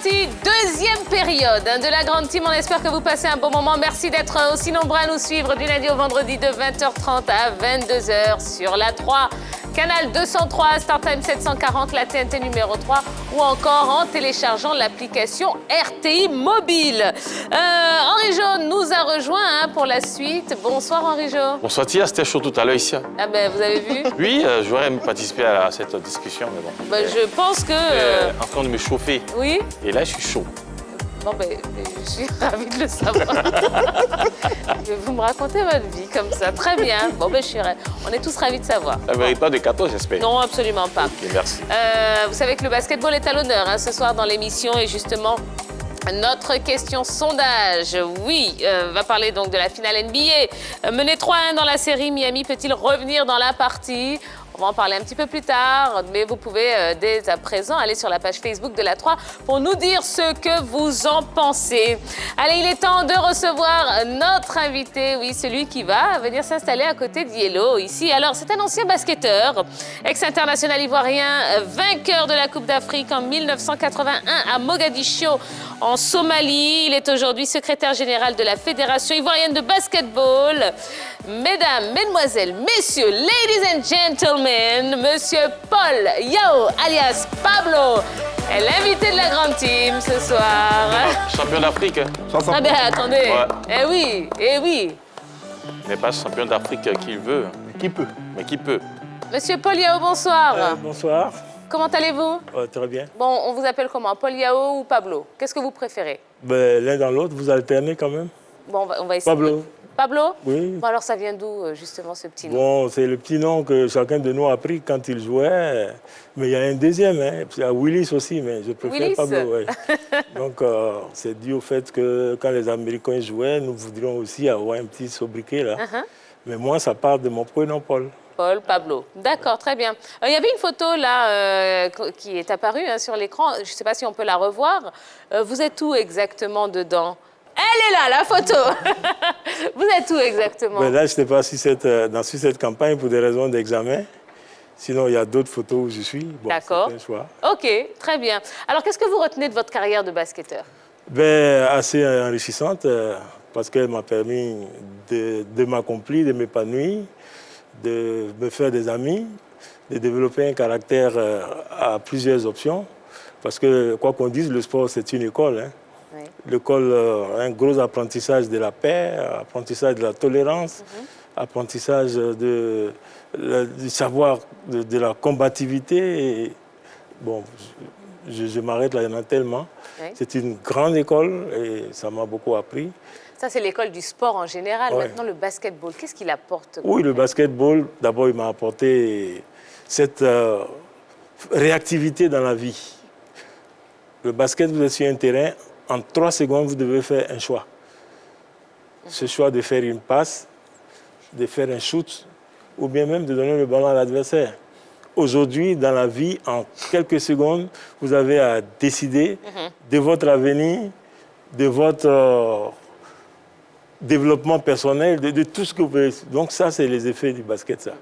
parti, deuxième période de la grande team. On espère que vous passez un bon moment. Merci d'être aussi nombreux à nous suivre du lundi au vendredi de 20h30 à 22h sur la 3. Canal 203, StarTime 740, la TNT numéro 3 ou encore en téléchargeant l'application RTI Mobile. Henri Jo nous a rejoint pour la suite. Bonsoir Henri Jo. Bonsoir Tia, c'était chaud tout à l'heure ici. Ah ben vous avez vu? Oui, j'aurais aimé participer à cette discussion, mais bon. Ben, je pense que... en train de me chauffer. Oui? Et là, je suis chaud. Bon, ben, je suis ravie de le savoir. Vous me racontez votre vie comme ça. Très bien. Bon, ben, on est tous ravis de savoir. Ça ne mérite pas de 14, j'espère. Non, absolument pas. Ok, merci. Vous savez que le basketball est à l'honneur ce soir dans l'émission et justement... Notre question sondage, oui, va parler donc de la finale NBA. Mené 3-1 dans la série, Miami peut-il revenir dans la partie? On va en parler un petit peu plus tard, mais vous pouvez dès à présent aller sur la page Facebook de la 3 pour nous dire ce que vous en pensez. Allez, il est temps de recevoir notre invité, oui, celui qui va venir s'installer à côté d'Yellow ici. Alors, c'est un ancien basketteur, ex-international ivoirien, vainqueur de la Coupe d'Afrique en 1981 à Mogadiscio, en Somalie. Il est aujourd'hui secrétaire général de la Fédération ivoirienne de basketball. Mesdames, mesdemoiselles, messieurs, ladies and gentlemen, monsieur Paul Yao, alias Pablo, est l'invité de la grande team ce soir. Champion d'Afrique. Ah ben attendez, Ouais. eh oui, eh oui. Il n'est pas champion d'Afrique qui veut. Qui peut? Mais qui peut. Monsieur Paul Yao, bonsoir. Bonsoir. Comment allez-vous? Très bien. Bon, on vous appelle comment? Paul Yao ou Pablo? Qu'est-ce que vous préférez? Ben, l'un dans l'autre, vous alternez quand même. Bon, on va essayer. Pablo. Pablo? Oui. Bon, alors ça vient d'où, justement, ce petit nom? Bon, c'est le petit nom que chacun de nous a pris quand il jouait. Mais il y a un deuxième, hein. Il y a Willis aussi, mais je préfère Willis? Pablo. Ouais. Donc, c'est dû au fait que quand les Américains jouaient, nous voudrions aussi avoir un petit sobriquet là. Mais moi, ça part de mon prénom Paul. Paul, Pablo. D'accord, très bien. Il y avait une photo là qui est apparue sur l'écran. Je ne sais pas si on peut la revoir. Vous êtes où exactement dedans? Elle est là, la photo. Vous êtes où exactement? Ben là, je n'étais pas sur cette campagne pour des raisons d'examen. Sinon, il y a d'autres photos où je suis. Bon, d'accord. c'est un choix. OK, très bien. Alors, qu'est-ce que vous retenez de votre carrière de basketteur? Ben, assez enrichissante parce qu'elle m'a permis de m'accomplir, de m'épanouir, de me faire des amis, de développer un caractère à plusieurs options. Parce que, quoi qu'on dise, le sport, c'est une école. Hein. Oui. L'école, un gros apprentissage de la paix, apprentissage de la tolérance, apprentissage du savoir, de la combativité. Et, bon, je m'arrête là, il y en a tellement. Oui. C'est une grande école et ça m'a beaucoup appris. Ça, c'est l'école du sport en général. Ouais. Maintenant, le basketball, qu'est-ce qu'il apporte? Oui, le basketball, d'abord, il m'a apporté cette réactivité dans la vie. Le basket, vous êtes sur un terrain, en 3 secondes, vous devez faire un choix. Ce choix de faire une passe, de faire un shoot, ou bien même de donner le ballon à l'adversaire. Aujourd'hui, dans la vie, en quelques secondes, vous avez à décider de votre avenir, de votre développement personnel, de tout ce que vous pouvez. Donc ça, c'est les effets du basket, ça.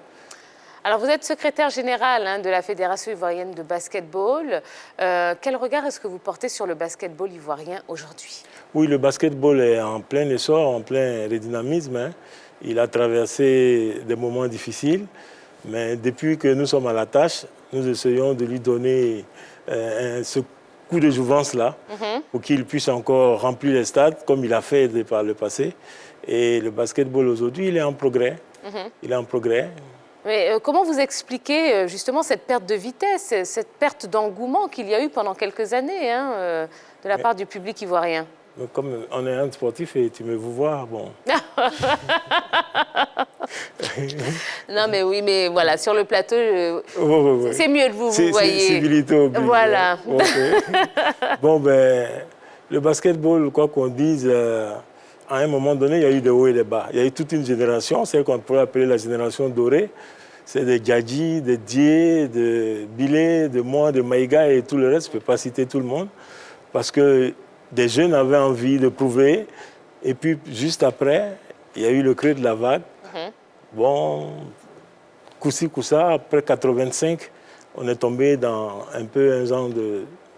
Alors, vous êtes secrétaire général de la Fédération ivoirienne de basketball. Quel regard est-ce que vous portez sur le basketball ivoirien aujourd'hui? Oui, le basketball est en plein essor, en plein redynamisme. Hein. Il a traversé des moments difficiles, mais depuis que nous sommes à la tâche, nous essayons de lui donner ce coup de jouvence-là pour qu'il puisse encore remplir les stades comme il a fait par le passé. Et le basketball aujourd'hui, il est en progrès. Il est en progrès. Mais comment vous expliquez justement cette perte de vitesse, cette perte d'engouement qu'il y a eu pendant quelques années de la part du public ivoirien? Comme on est un sportif et tu me veux voir, bon. Non, mais oui, mais voilà, sur le plateau, c'est mieux de vous voyez. Civilité oblige. Voilà. Okay. Bon, ben, le basketball, quoi qu'on dise, à un moment donné, il y a eu des hauts et des bas. Il y a eu toute une génération, celle qu'on pourrait appeler la génération dorée. C'est des Djadji, des Dié, de Bilé, de moi, de Maïga et tout le reste. Je ne peux pas citer tout le monde. Parce que des jeunes avaient envie de prouver. Et puis, juste après, il y a eu le creux de la vague. Bon, coup-ci, coup-ça, après 85, on est tombé dans un peu un genre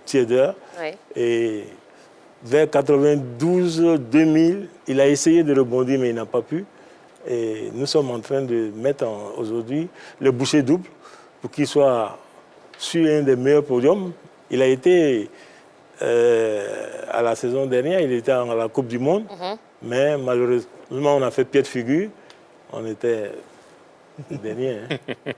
tiers-d'heure. Oui. Et vers 92-2000, il a essayé de rebondir, mais il n'a pas pu. Et nous sommes en train de mettre aujourd'hui le boucher double pour qu'il soit sur un des meilleurs podiums. Il a été, à la saison dernière, il était à la Coupe du Monde, mais malheureusement, on a fait pied de figure. On était dernier. Hein.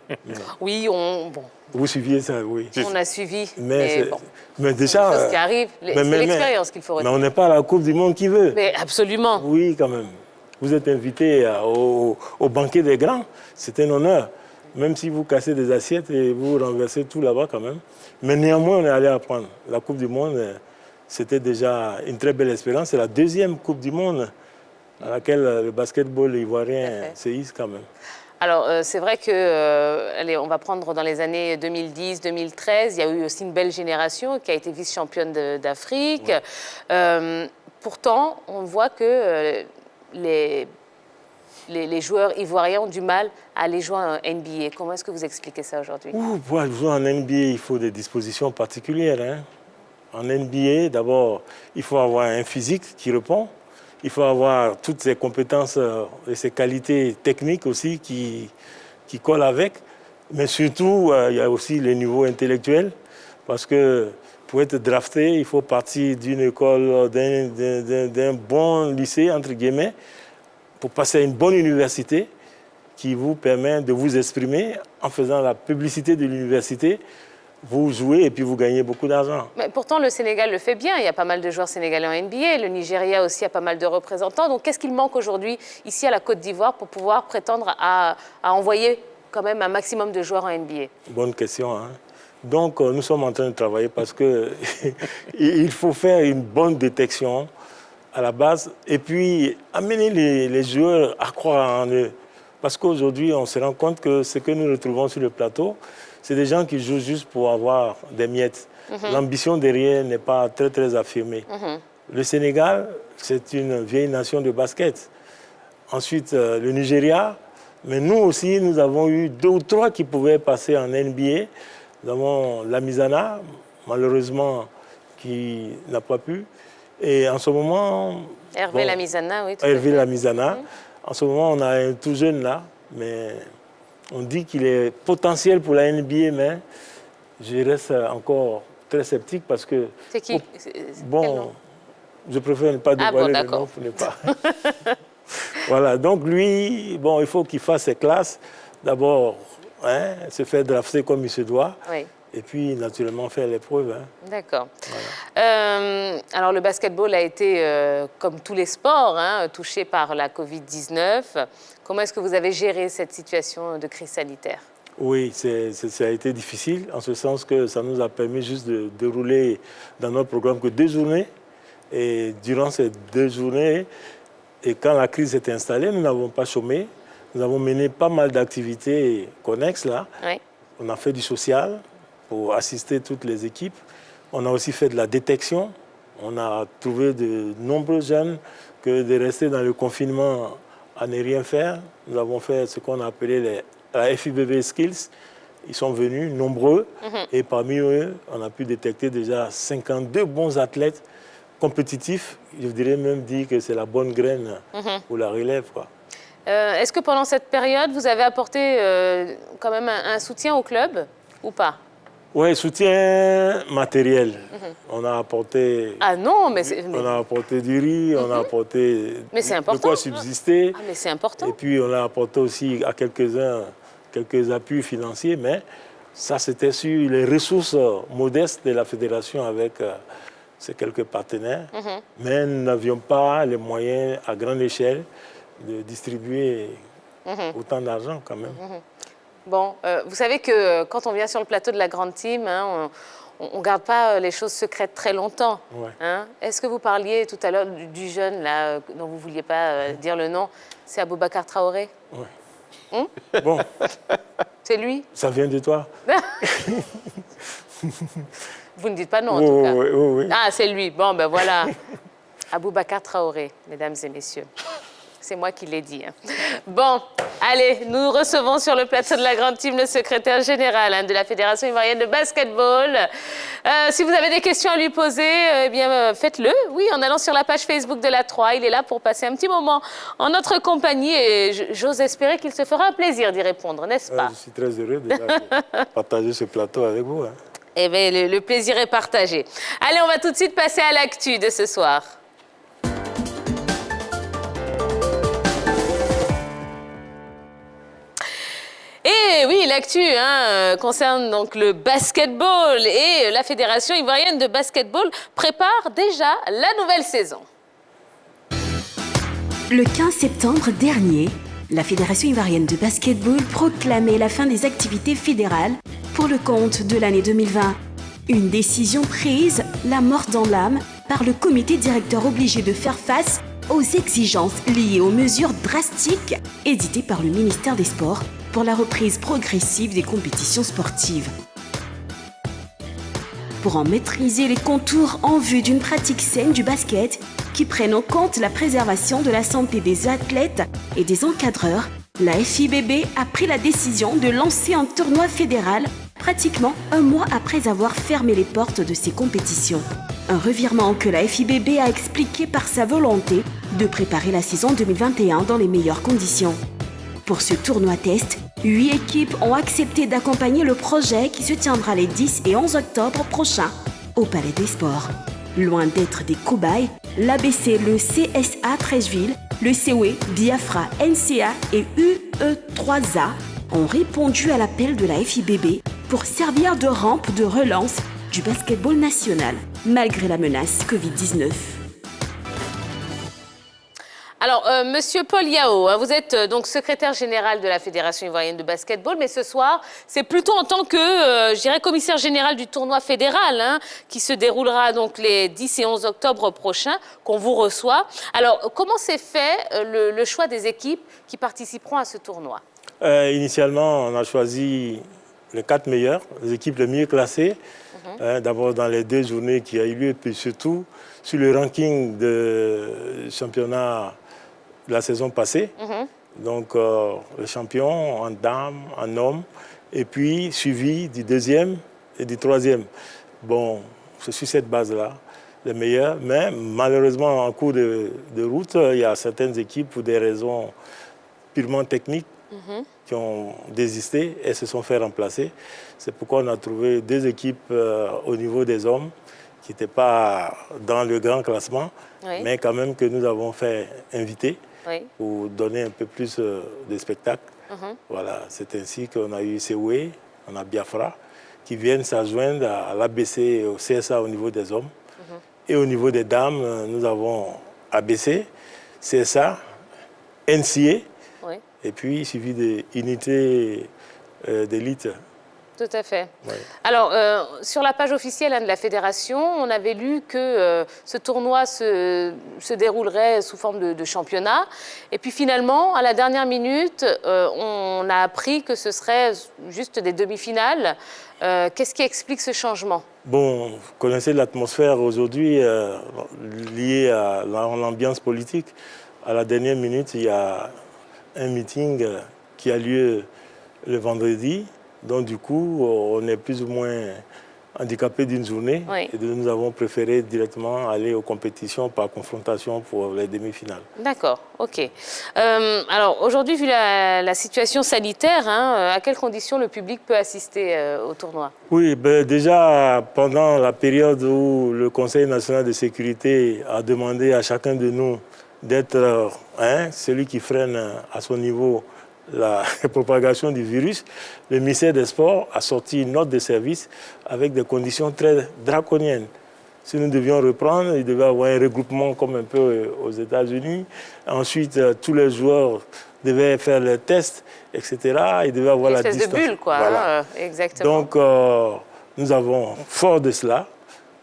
Oui, bon, Vous suiviez ça, oui. on a suivi, Mais, bon, mais c'est déjà, des choses qui arrivent. C'est l'expérience qu'il faut mais retenir. on n'est pas à la Coupe du Monde qui veut. Mais absolument. Oui, quand même. Vous êtes invité au banquet des grands. C'est un honneur. Même si vous cassez des assiettes et vous renversez tout là-bas quand même. Mais néanmoins, on est allé apprendre. La Coupe du Monde, c'était déjà une très belle expérience. C'est la deuxième Coupe du Monde à laquelle le basketball ivoirien se hisse quand même. Alors, c'est vrai que, allez, on va prendre dans les années 2010-2013, il y a eu aussi une belle génération qui a été vice-championne d'Afrique. Ouais. Pourtant, on voit que les joueurs ivoiriens ont du mal à aller jouer en NBA. Comment est-ce que vous expliquez ça aujourd'hui? Pour jouer en NBA, il faut des dispositions particulières. Hein. En NBA, d'abord, il faut avoir un physique qui répond. Il faut avoir toutes ces compétences et ces qualités techniques aussi qui collent avec. Mais surtout, il y a aussi les niveaux intellectuels. Parce que pour être drafté, il faut partir d'une école, d'un bon lycée, entre guillemets, pour passer à une bonne université qui vous permet de vous exprimer en faisant la publicité de l'université. Vous jouez et puis vous gagnez beaucoup d'argent. Mais pourtant, le Sénégal le fait bien. Il y a pas mal de joueurs sénégalais en NBA. Le Nigeria aussi a pas mal de représentants. Donc, qu'est-ce qu'il manque aujourd'hui ici à la Côte d'Ivoire pour pouvoir prétendre à envoyer quand même un maximum de joueurs en NBA? Bonne question. Hein. Donc, nous sommes en train de travailler parce qu'il faut faire une bonne détection à la base et puis amener les joueurs à croire en eux. Parce qu'aujourd'hui, on se rend compte que ce que nous retrouvons sur le plateau, c'est des gens qui jouent juste pour avoir des miettes. L'ambition derrière n'est pas très, très affirmée. Le Sénégal, c'est une vieille nation de basket. Ensuite, le Nigeria. Mais nous aussi, nous avons eu 2 ou 3 qui pouvaient passer en NBA. Nous avons Lamizana, malheureusement, qui n'a pas pu. Et en ce moment... Hervé Lamizana, oui. Hervé Lamizana. En ce moment, on a un tout jeune là, mais... On dit qu'il est potentiel pour la NBA, mais je reste encore très sceptique parce que... C'est qui? Bon, je préfère ne pas dévoiler le nom pour ne pas... Voilà, donc lui, bon, il faut qu'il fasse ses classes. D'abord, hein, se faire drafter comme il se doit. Oui. Et puis, naturellement, faire l'épreuve. Hein. D'accord. Voilà. Alors, le basketball a été, comme tous les sports, hein, touché par la Covid-19. Comment est-ce que vous avez géré cette situation de crise sanitaire? Oui, ça a été difficile, en ce sens que ça nous a permis juste de dérouler dans notre programme que 2 journées. Et durant ces 2 journées, et quand la crise s'est installée, nous n'avons pas chômé. Nous avons mené pas mal d'activités connexes là. Oui. On a fait du social pour assister toutes les équipes. On a aussi fait de la détection. On a trouvé de nombreux jeunes que de rester dans le confinement à ne rien faire. Nous avons fait ce qu'on a appelé la FIBB Skills. Ils sont venus nombreux et parmi eux, on a pu détecter déjà 52 bons athlètes compétitifs. Je dirais même dire que c'est la bonne graine pour la relève, quoi. Est-ce que pendant cette période, vous avez apporté quand même un soutien au club ou pas? Oui, soutien matériel. On a apporté... Ah non, mais... On a apporté du riz, on a apporté de quoi subsister. Ah, mais c'est important. Et puis, on a apporté aussi à quelques-uns quelques appuis financiers, mais ça, c'était sur les ressources modestes de la fédération avec ces quelques partenaires. Mais nous n'avions pas les moyens à grande échelle de distribuer autant d'argent quand même. Bon, vous savez que quand on vient sur le plateau de la grande team, hein, on ne garde pas les choses secrètes très longtemps. Ouais. Hein. Est-ce que vous parliez tout à l'heure du jeune là, dont vous ne vouliez pas dire le nom? C'est Aboubacar Traoré? Oui. Bon. C'est lui? Ça vient de toi. Vous ne dites pas non en tout cas. Oui. Ah, c'est lui. Bon, ben voilà. Aboubacar Traoré, mesdames et messieurs. C'est moi qui l'ai dit. Hein. Bon, Allez, nous recevons sur le plateau de la Grande Team le secrétaire général de la Fédération ivoirienne de basketball. Si vous avez des questions à lui poser, eh bien, faites-le, oui, en allant sur la page Facebook de la 3. Il est là pour passer un petit moment en notre compagnie et j'ose espérer qu'il se fera un plaisir d'y répondre, n'est-ce pas? Je suis très heureux de partager ce plateau avec vous. Hein. Eh bien, le plaisir est partagé. Allez, on va tout de suite passer à l'actu de ce soir. Et oui, l'actu concerne donc le basketball et la Fédération ivoirienne de basketball prépare déjà la nouvelle saison. Le 15 septembre dernier, la Fédération ivoirienne de basketball proclamait la fin des activités fédérales pour le compte de l'année 2020. Une décision prise, la mort dans l'âme, par le comité directeur obligé de faire face aux exigences liées aux mesures drastiques éditées par le ministère des Sports pour la reprise progressive des compétitions sportives. Pour en maîtriser les contours en vue d'une pratique saine du basket qui prenne en compte la préservation de la santé des athlètes et des encadreurs, la FIBB a pris la décision de lancer un tournoi fédéral pratiquement un mois après avoir fermé les portes de ces compétitions. Un revirement que la FIBB a expliqué par sa volonté de préparer la saison 2021 dans les meilleures conditions. Pour ce tournoi test, 8 équipes ont accepté d'accompagner le projet qui se tiendra les 10 et 11 octobre prochains au Palais des Sports. Loin d'être des cobayes, l'ABC, le CSA Treichville, le COE, Biafra, NCA et UE3A ont répondu à l'appel de la FIBB pour servir de rampe de relance du basketball national, malgré la menace Covid-19. Alors, Monsieur Paul Yao, vous êtes donc secrétaire général de la Fédération ivoirienne de basketball, mais ce soir, c'est plutôt en tant que, je dirais, commissaire général du tournoi fédéral, qui se déroulera donc les 10 et 11 octobre prochains, qu'on vous reçoit. Alors, comment s'est fait le choix des équipes qui participeront à ce tournoi? Initialement, on a choisi les 4 meilleurs, les équipes les mieux classées. D'abord dans les 2 journées qui a eu lieu, puis surtout sur le ranking de championnat de la saison passée. Donc, le champion en dames, en hommes, et puis suivi du 2e et du 3e. Bon, c'est sur cette base-là, les meilleurs. Mais malheureusement, en cours de route, il y a certaines équipes, pour des raisons purement techniques, qui ont désisté et se sont fait remplacer. C'est pourquoi on a trouvé 2 équipes au niveau des hommes qui n'étaient pas dans le grand classement, mais quand même que nous avons fait inviter pour donner un peu plus de spectacle. Voilà, c'est ainsi qu'on a eu COE, on a Biafra, qui viennent s'adjoindre à l'ABC et au CSA au niveau des hommes. Et au niveau des dames, nous avons ABC, CSA, NCA, et puis suivi des unités d'élite. Tout à fait. Ouais. Alors, sur la page officielle de la Fédération, on avait lu que ce tournoi se déroulerait sous forme de championnat. Et puis finalement, à la dernière minute, on a appris que ce serait juste des demi-finales. Qu'est-ce qui explique ce changement? Bon, vous connaissez l'atmosphère aujourd'hui liée à l'ambiance politique. À la dernière minute, il y a un meeting qui a lieu le vendredi. Donc du coup, on est plus ou moins handicapé d'une journée. Et nous avons préféré directement aller aux compétitions par confrontation pour les demi-finales. D'accord, ok. Alors aujourd'hui, vu la situation sanitaire, à quelles conditions le public peut assister au tournoi? Oui, déjà pendant la période où le Conseil national de sécurité a demandé à chacun de nous d'être celui qui freine à son niveau la propagation du virus, le ministère des Sports a sorti une note de service avec des conditions très draconiennes. Si nous devions reprendre, il devait y avoir un regroupement comme un peu aux États-Unis. Ensuite, tous les joueurs devaient faire les tests, etc. Il devait y avoir la distance. Une espèce de bulle, quoi. Voilà. Exactement. Donc, nous avons, fort de cela,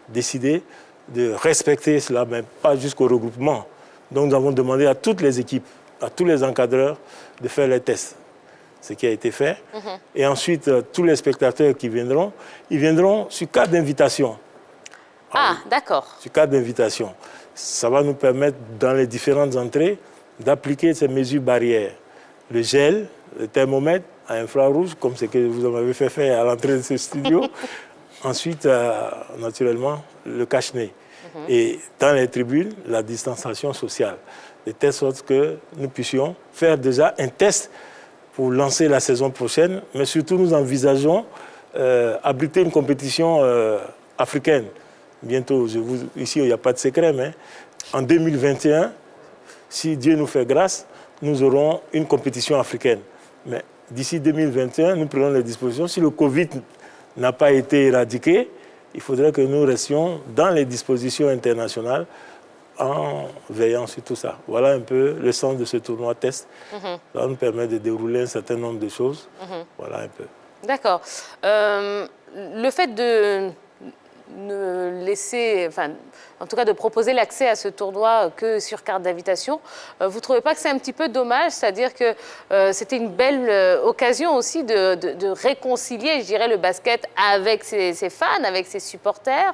décidé de respecter cela, mais pas jusqu'au regroupement. Donc, nous avons demandé à toutes les équipes, à tous les encadreurs, de faire les tests, ce qui a été fait. Et ensuite, tous les spectateurs qui viendront, ils viendront sur carte d'invitation. Ah, d'accord. Sur carte d'invitation. Ça va nous permettre, dans les différentes entrées, d'appliquer ces mesures barrières. le gel, le thermomètre à infrarouge, comme ce que vous m'avez fait faire à l'entrée de ce studio. Ensuite, naturellement, le cache-nez. Et dans les tribunes, la distanciation sociale. De telle sorte que nous puissions faire déjà un test pour lancer la saison prochaine. Mais surtout, nous envisageons abriter une compétition africaine. Bientôt, ici, il n'y a pas de secret, mais en 2021, si Dieu nous fait grâce, nous aurons une compétition africaine. Mais d'ici 2021, nous prenons les dispositions. Si le Covid n'a pas été éradiqué, il faudrait que nous restions dans les dispositions internationales en veillant sur tout ça. Voilà un peu le sens de ce tournoi test. Ça nous permet de dérouler un certain nombre de choses. Voilà un peu. D'accord. Le fait de ne laisser, enfin, en tout cas de proposer l'accès à ce tournoi que sur carte d'invitation, vous ne trouvez pas que c'est un petit peu dommage? C'est-à-dire que c'était une belle occasion aussi de réconcilier, je dirais, le basket avec ses fans, avec ses supporters.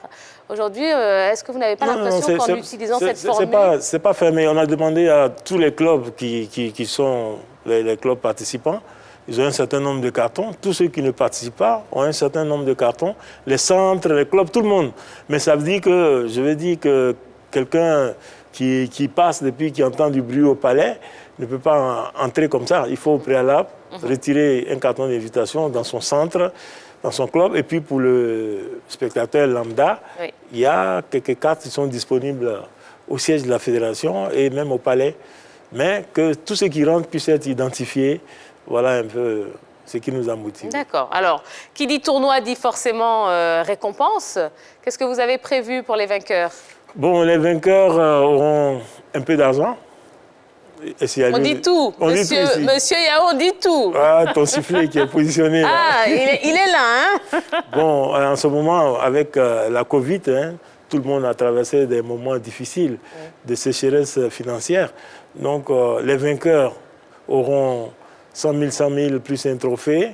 Aujourd'hui, est-ce que vous n'avez pas l'impression qu'en utilisant cette formule... C'est pas fermé. On a demandé à tous les clubs qui sont les clubs participants, ils ont un certain nombre de cartons. Tous ceux qui ne participent pas ont un certain nombre de cartons. Les centres, les clubs, tout le monde. Mais ça veut dire que, je veux dire que quelqu'un qui passe depuis, qui entend du bruit au palais, ne peut pas entrer comme ça. Il faut au préalable retirer un carton d'invitation dans son centre, dans son club. Et puis pour le spectateur lambda, il y a quelques cartes qui sont disponibles au siège de la fédération et même au palais. Mais que tous ceux qui rentrent puissent être identifiés. Voilà un peu ce qui nous a motivés. D'accord. Alors, qui dit tournoi dit forcément récompense. Qu'est-ce que vous avez prévu pour les vainqueurs? Bon, les vainqueurs auront un peu d'argent. On dit tout. Monsieur Yao, on dit tout. Ah, ton sifflet qui est positionné là. Ah, il est là, hein? Bon, en ce moment, avec la Covid, tout le monde a traversé des moments difficiles de sécheresse financière. Donc, les vainqueurs auront 100 000 plus un trophée.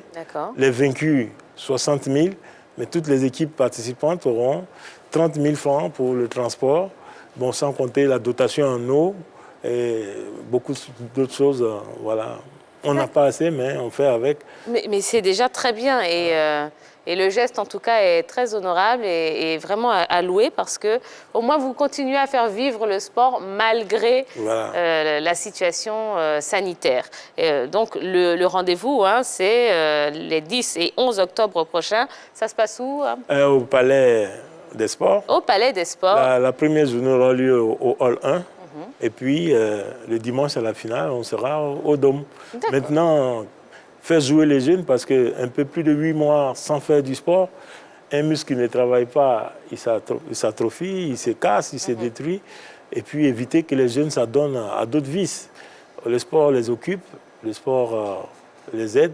Les vaincus, 60 000. Mais toutes les équipes participantes auront 30 000 francs pour le transport. Bon, sans compter la dotation en eau et beaucoup d'autres choses. Voilà. On n'a pas assez, mais on fait avec. Mais c'est déjà très bien. Et le geste, en tout cas, est très honorable et vraiment à louer parce que au moins, vous continuez à faire vivre le sport malgré la situation sanitaire. Donc, le rendez-vous, c'est les 10 et 11 octobre prochains. Ça se passe où? Au Palais des Sports. Au Palais des Sports. La première journée aura lieu au Hall 1. Et puis, le dimanche à la finale, on sera au Dôme. Maintenant, faire jouer les jeunes parce qu'un peu plus de 8 mois sans faire du sport, un muscle qui ne travaille pas, il s'atrophie, il se casse, il se détruit. Et puis éviter que les jeunes s'adonnent à d'autres vices. Le sport les occupe, le sport les aide.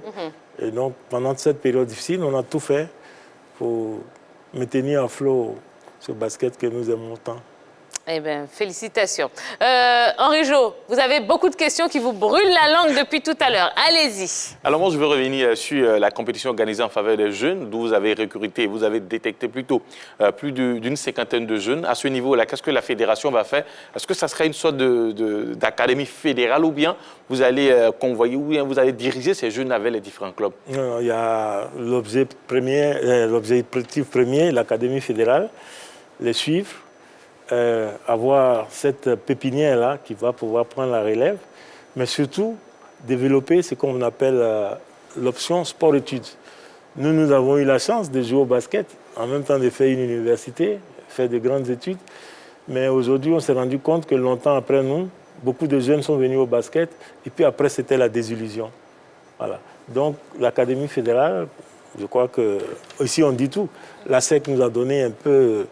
Et donc pendant cette période difficile, on a tout fait pour maintenir à flot ce basket que nous aimons tant. Eh bien, félicitations. Henri Jo, vous avez beaucoup de questions qui vous brûlent la langue depuis tout à l'heure. Allez-y. Alors moi, je veux revenir sur la compétition organisée en faveur des jeunes, d'où vous avez recruté, vous avez détecté plutôt plus d'une cinquantaine de jeunes. À ce niveau-là, qu'est-ce que la fédération va faire? Est-ce que ça serait une sorte d'académie fédérale ou bien vous allez convoyer, ou bien vous allez diriger ces jeunes avec les différents clubs? Non, il y a l'objectif premier, l'académie fédérale, les suivre, avoir cette pépinière-là qui va pouvoir prendre la relève, mais surtout développer ce qu'on appelle l'option sport-études. Nous avons eu la chance de jouer au basket, en même temps de faire une université, faire de grandes études, mais aujourd'hui on s'est rendu compte que longtemps après nous, beaucoup de jeunes sont venus au basket, et puis après c'était la désillusion. Voilà. Donc l'Académie fédérale, je crois que, ici on dit tout, la SEC nous a donné un peu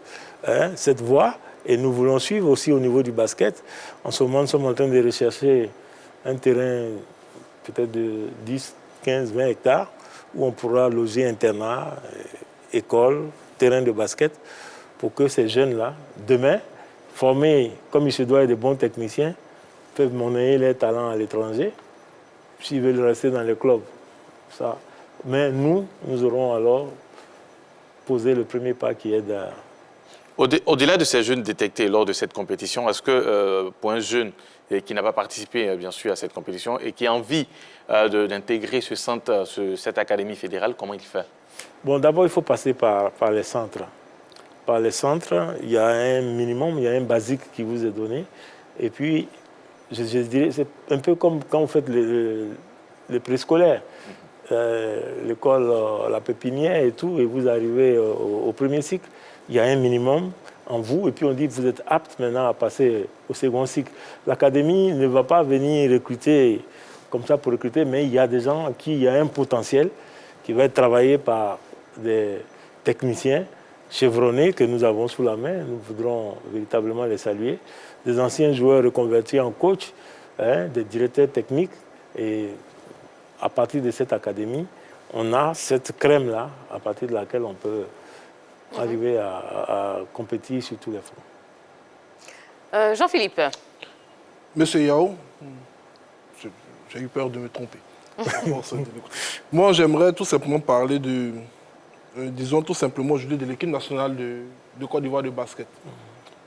cette voie, et nous voulons suivre aussi au niveau du basket. En ce moment, nous sommes en train de rechercher un terrain peut-être de 10, 15, 20 hectares où on pourra loger internat, école, terrain de basket pour que ces jeunes-là, demain, formés comme il se doit et de bons techniciens, peuvent monnayer leurs talents à l'étranger s'ils veulent rester dans les clubs. Ça. Mais nous aurons alors posé le premier pas qui est Au-delà de ces jeunes détectés lors de cette compétition, est-ce que pour un jeune qui n'a pas participé bien sûr à cette compétition et qui a envie d'intégrer ce centre, cette académie fédérale, comment il fait? Bon, d'abord, il faut passer par les centres. Par les centres, il y a un minimum, il y a un basique qui vous est donné. Et puis, je dirais, c'est un peu comme quand vous faites le préscolaire, l'école, la pépinière et tout, et vous arrivez au premier cycle. Il y a un minimum en vous, et puis on dit que vous êtes apte maintenant à passer au second cycle. L'académie ne va pas venir recruter comme ça pour recruter, mais il y a des gens à qui il y a un potentiel qui va être travaillé par des techniciens chevronnés que nous avons sous la main. Nous voudrons véritablement les saluer. Des anciens joueurs reconvertis en coach, des directeurs techniques. Et à partir de cette académie, on a cette crème-là, à partir de laquelle on peut arriver à compétir sur tous les fronts. Jean-Philippe. Monsieur Yao, j'ai eu peur de me tromper. Moi, j'aimerais tout simplement parler de, disons tout simplement aujourd'hui, de l'équipe nationale de Côte d'Ivoire de basket.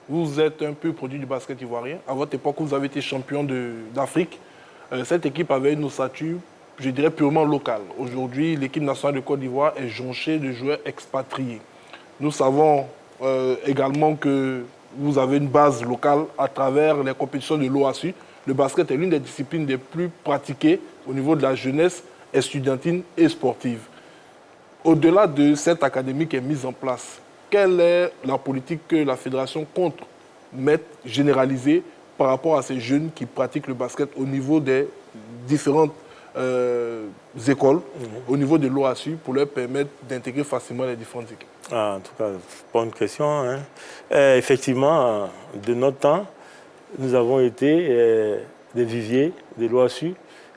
Vous êtes un peu produit du basket ivoirien. À votre époque, vous avez été champion d'Afrique. Cette équipe avait une ossature, je dirais, purement locale. Aujourd'hui, l'équipe nationale de Côte d'Ivoire est jonchée de joueurs expatriés. Nous savons également que vous avez une base locale à travers les compétitions de l'OASU. Le basket est l'une des disciplines les plus pratiquées au niveau de la jeunesse estudiantine et sportive. Au-delà de cette académie qui est mise en place, quelle est la politique que la fédération compte mettre, généraliser par rapport à ces jeunes qui pratiquent le basket au niveau des différentes écoles, au niveau de l'OASU, pour leur permettre d'intégrer facilement les différentes équipes? En tout cas, bonne question. Hein. Effectivement, de notre temps, nous avons été des viviers de l'OASU.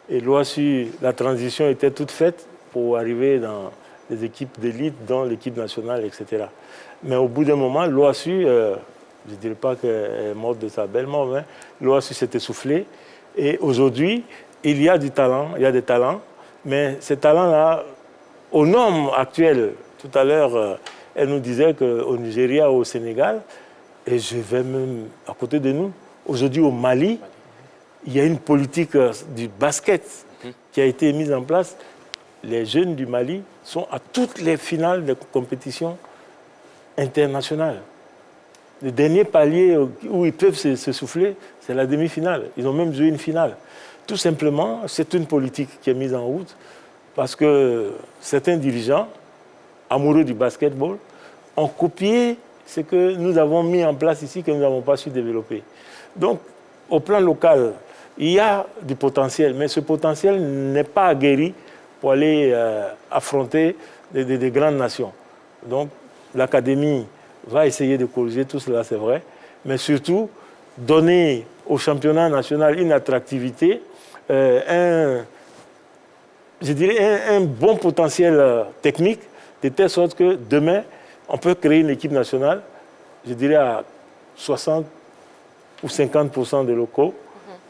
Et l'OASU, la transition était toute faite pour arriver dans les équipes d'élite, dans l'équipe nationale, etc. Mais au bout d'un moment, l'OASU, je ne dirais pas qu'elle est morte de sa belle mort, mais l'OASU s'est essoufflée. Et aujourd'hui, il y a du talent, il y a des talents, mais ces talents-là, aux normes actuelles, tout à l'heure, elle nous disait qu'au Nigeria, au Sénégal, et je vais même à côté de nous, aujourd'hui au Mali, il y a une politique du basket qui a été mise en place. Les jeunes du Mali sont à toutes les finales de compétitions internationales. Le dernier palier où ils peuvent se souffler, c'est la demi-finale. Ils ont même joué une finale. Tout simplement, c'est une politique qui est mise en route parce que certains dirigeants, amoureux du basketball, ont copié ce que nous avons mis en place ici, que nous n'avons pas su développer. Donc, au plan local, il y a du potentiel, mais ce potentiel n'est pas aguerri pour aller affronter des grandes nations. Donc, l'académie va essayer de corriger tout cela, c'est vrai, mais surtout donner au championnat national une attractivité, je dirais un bon potentiel technique, de telle sorte que demain, on peut créer une équipe nationale, je dirais à 60 ou 50% de locaux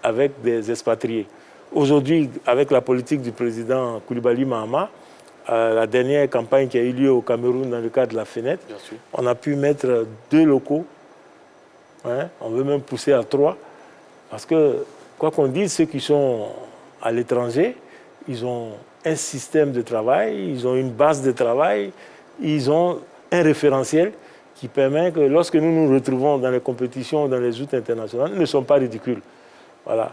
avec des expatriés. Aujourd'hui, avec la politique du président Koulibaly Mahama, la dernière campagne qui a eu lieu au Cameroun dans le cadre de la fenêtre, on a pu mettre 2 locaux. Hein, on veut même pousser à 3. Parce que, quoi qu'on dise, ceux qui sont à l'étranger, ils ont un système de travail, ils ont une base de travail, ils ont un référentiel qui permet que lorsque nous nous retrouvons dans les compétitions, dans les joutes internationales, ils ne sont pas ridicules. Voilà.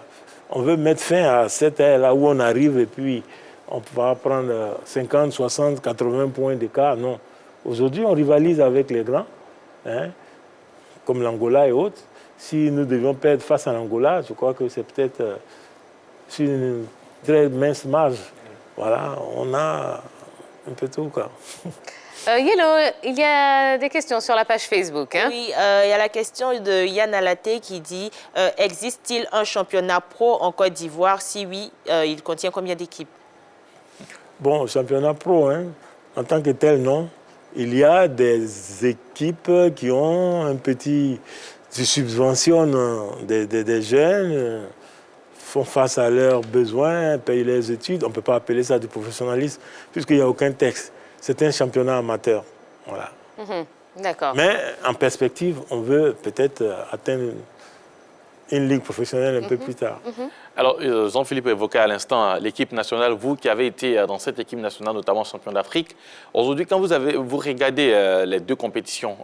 On veut mettre fin à cette ère-là où on arrive et puis on va prendre 50, 60, 80 points d'écart. Non. Aujourd'hui, on rivalise avec les grands, hein, comme l'Angola et autres. Si nous devions perdre face à l'Angola, je crois que c'est peut-être sur une très mince marge. Voilà, on a un peu tout, quoi. Yellow, il y a des questions sur la page Facebook. Hein? Oui, il y a la question de Yann Alaté qui dit existe-t-il un championnat pro en Côte d'Ivoire? Si oui, il contient combien d'équipes? Bon, championnat pro, hein, en tant que tel, non. Il y a des équipes qui ont un petit... qui subventionnent des jeunes, font face à leurs besoins, payent leurs études. On ne peut pas appeler ça du professionnalisme puisqu'il n'y a aucun texte. C'est un championnat amateur. Voilà. D'accord. Mais en perspective, on veut peut-être atteindre une ligue professionnelle un peu plus tard. Alors, Jean-Philippe évoquait à l'instant l'équipe nationale, vous qui avez été dans cette équipe nationale, notamment champion d'Afrique. Aujourd'hui, quand vous regardez les deux compétitions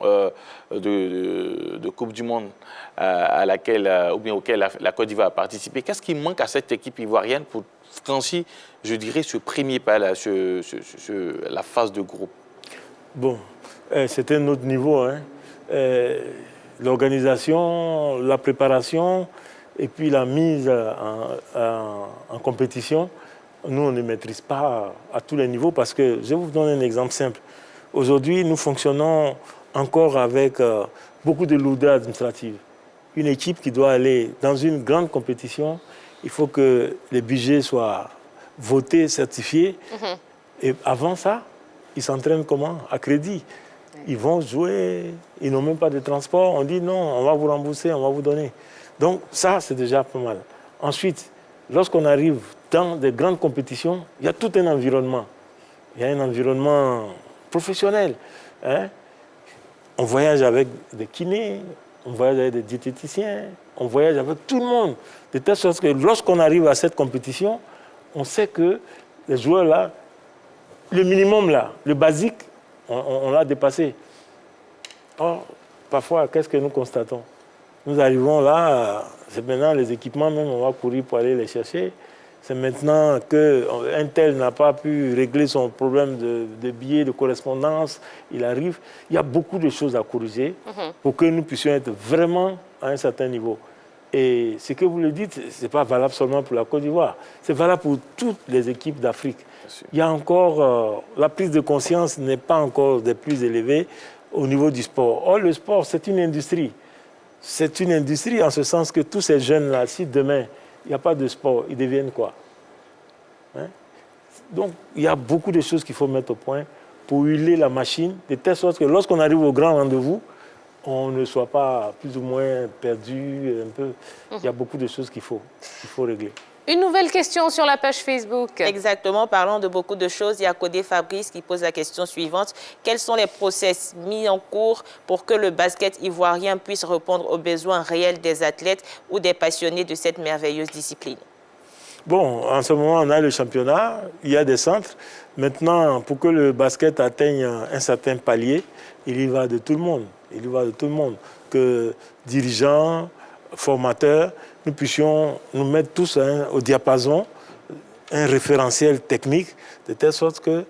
de Coupe du Monde à laquelle, ou bien auxquelles la Côte d'Ivoire a participé, qu'est-ce qui manque à cette équipe ivoirienne pour franchir, je dirais, ce premier pas, là, la phase de groupe? Bon, c'est un autre niveau, hein. L'organisation, la préparation et puis la mise en compétition, nous, on ne maîtrise pas à tous les niveaux parce que, je vais vous donner un exemple simple. Aujourd'hui, nous fonctionnons encore avec beaucoup de lourdeur administrative. Une équipe qui doit aller dans une grande compétition, il faut que les budgets soient votés, certifiés. Et avant ça, ils s'entraînent comment? À crédit. Ils vont jouer, ils n'ont même pas de transport. On dit non, on va vous rembourser, on va vous donner. Donc ça, c'est déjà pas mal. Ensuite, lorsqu'on arrive dans des grandes compétitions, il y a tout un environnement. Il y a un environnement professionnel. Hein? On voyage avec des kinés, on voyage avec des diététiciens, on voyage avec tout le monde. De telle sorte que lorsqu'on arrive à cette compétition, on sait que les joueurs là, le minimum là, le basique, on l'a dépassé. Or, parfois, qu'est-ce que nous constatons? Nous arrivons là, c'est maintenant les équipements même, on va courir pour aller les chercher. C'est maintenant qu'un tel n'a pas pu régler son problème de billets, de correspondance, il arrive. Il y a beaucoup de choses à corriger pour que nous puissions être vraiment à un certain niveau. Et ce que vous le dites, ce n'est pas valable seulement pour la Côte d'Ivoire, c'est valable pour toutes les équipes d'Afrique. Il y a encore, la prise de conscience n'est pas encore des plus élevées au niveau du sport. Or, le sport, c'est une industrie. C'est une industrie en ce sens que tous ces jeunes-là, si demain, il n'y a pas de sport, ils deviennent quoi? Hein? Donc, il y a beaucoup de choses qu'il faut mettre au point pour huiler la machine, de telle sorte que lorsqu'on arrive au grand rendez-vous, on ne soit pas plus ou moins perdu un peu. Il y a beaucoup de choses qu'il faut régler. Une nouvelle question sur la page Facebook. Exactement, parlant de beaucoup de choses, il y a Codé Fabrice qui pose la question suivante. Quels sont les process mis en cours pour que le basket ivoirien puisse répondre aux besoins réels des athlètes ou des passionnés de cette merveilleuse discipline? Bon, en ce moment, on a le championnat, il y a des centres. Maintenant, pour que le basket atteigne un certain palier, il y va de tout le monde. Il y va de tout le monde. Que dirigeants, formateurs, nous puissions nous mettre tous au diapason, un référentiel technique, de telle sorte que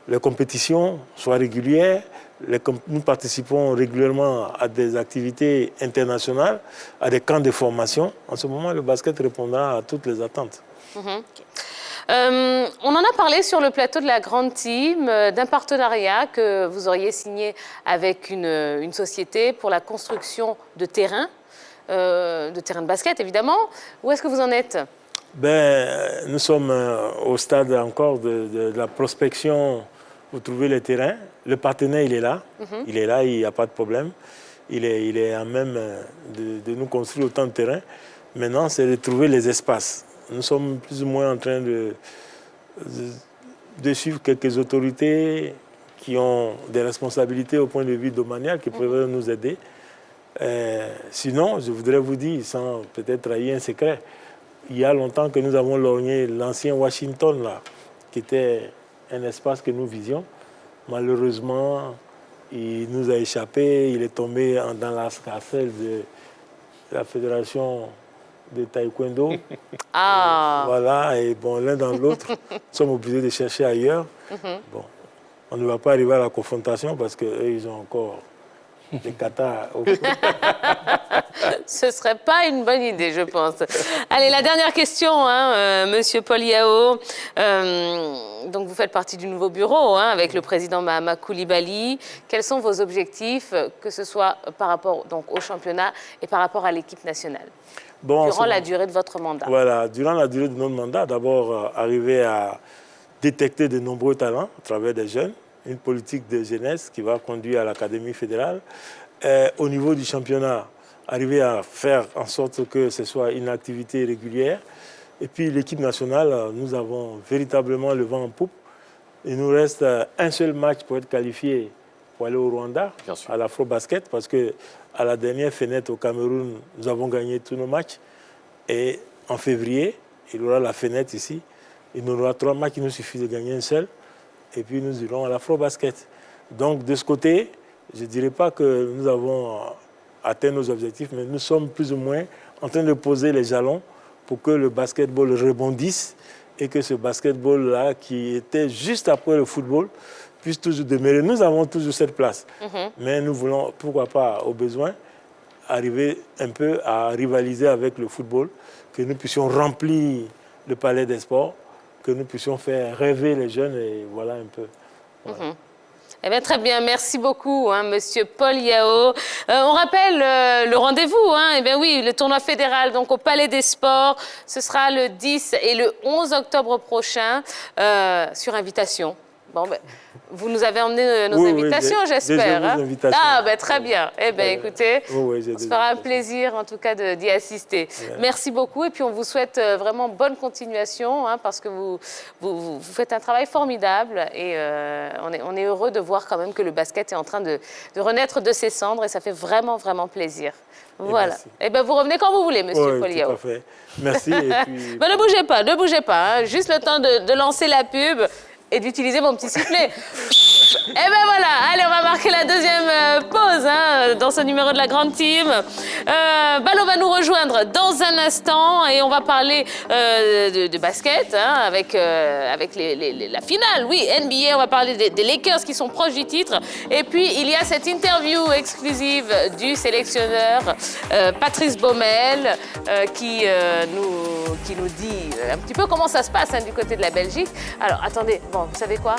les compétitions soient régulières, nous participons régulièrement à des activités internationales, à des camps de formation. En ce moment, le basket répondra à toutes les attentes. On en a parlé sur le plateau de la Grande Team, d'un partenariat que vous auriez signé avec une société pour la construction de terrains de basket, évidemment. Où est-ce que vous en êtes? Nous sommes au stade encore de la prospection pour trouver les terrains. Le partenaire, il est là. Il est là, il n'y a pas de problème. Il est à même de nous construire autant de terrains. Maintenant, c'est de trouver les espaces. Nous sommes plus ou moins en train de suivre quelques autorités qui ont des responsabilités au point de vue domanial qui peuvent nous aider. Sinon, je voudrais vous dire, sans peut-être trahir un secret, il y a longtemps que nous avons lorgné l'ancien Washington, là, qui était un espace que nous visions. Malheureusement, il nous a échappé, il est tombé dans la scarcelle de la Fédération de taekwondo. Voilà, et bon, l'un dans l'autre, nous sommes obligés de chercher ailleurs. Bon, on ne va pas arriver à la confrontation parce qu'eux, ils ont encore des katas. Ce ne serait pas une bonne idée, je pense. Allez, la dernière question, Monsieur Paul Yao. Donc, vous faites partie du nouveau bureau avec le président Mahama Koulibaly. Quels sont vos objectifs, que ce soit par rapport donc, au championnat et par rapport à l'équipe nationale, durant la durée de votre mandat? Voilà, durant la durée de notre mandat, d'abord, arriver à détecter de nombreux talents à travers des jeunes, une politique de jeunesse qui va conduire à l'Académie fédérale. Au niveau du championnat, arriver à faire en sorte que ce soit une activité régulière. Et puis l'équipe nationale, nous avons véritablement le vent en poupe. Il nous reste un seul match pour être qualifié pour aller au Rwanda, à l'Afro-Basket, parce qu'à la dernière fenêtre au Cameroun, nous avons gagné tous nos matchs. Et en février, il y aura la fenêtre ici. Il nous aura 3 matchs, il nous suffit de gagner un seul. Et puis nous irons à l'Afro-Basket. Donc de ce côté, je ne dirais pas que nous avons atteint nos objectifs, mais nous sommes plus ou moins en train de poser les jalons pour que le basketball rebondisse et que ce basketball-là, qui était juste après le football, puisse toujours demeurer. Nous avons toujours cette place. Mais nous voulons, pourquoi pas, au besoin, arriver un peu à rivaliser avec le football, que nous puissions remplir le palais des sports, que nous puissions faire rêver les jeunes, et voilà un peu. Voilà. Eh bien, très bien, merci beaucoup, Monsieur Paul Yao. On rappelle le rendez-vous, eh bien oui, le tournoi fédéral donc au Palais des Sports, ce sera le 10 et le 11 octobre prochain, sur invitation. Bon, ben, vous nous avez emmené nos invitations, j'espère. Ah, ben très bien. Eh bien, écoutez, on se fera un plaisir, en tout cas, d'y assister. Merci beaucoup. Et puis, on vous souhaite vraiment bonne continuation, parce que vous faites un travail formidable. Et on est heureux de voir quand même que le basket est en train de renaître de ses cendres. Et ça fait vraiment, vraiment plaisir. Voilà. Et bien, vous revenez quand vous voulez, Monsieur Paul Yao. Tout à fait. Merci. Et puis... ben, ne bougez pas. Juste le temps de lancer la pub et d'utiliser mon petit sifflet. Et ben voilà, allez, on va marquer la deuxième pause dans ce numéro de la Grande Team. Balo va nous rejoindre dans un instant et on va parler de basket avec la finale. Oui, NBA, on va parler des Lakers qui sont proches du titre. Et puis, il y a cette interview exclusive du sélectionneur Patrice Baumel qui nous dit un petit peu comment ça se passe du côté de la Belgique. Alors, attendez, bon, vous savez quoi ?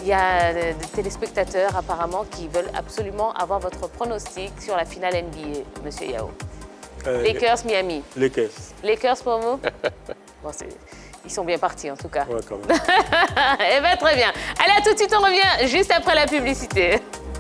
Il y a des téléspectateurs apparemment qui veulent absolument avoir votre pronostic sur la finale NBA, Monsieur Yao. Lakers, Miami. Lakers. Lakers pour vous? Bon, ils sont bien partis en tout cas. Ouais, quand même. Eh bien, très bien. Allez, à tout de suite, on revient juste après la publicité.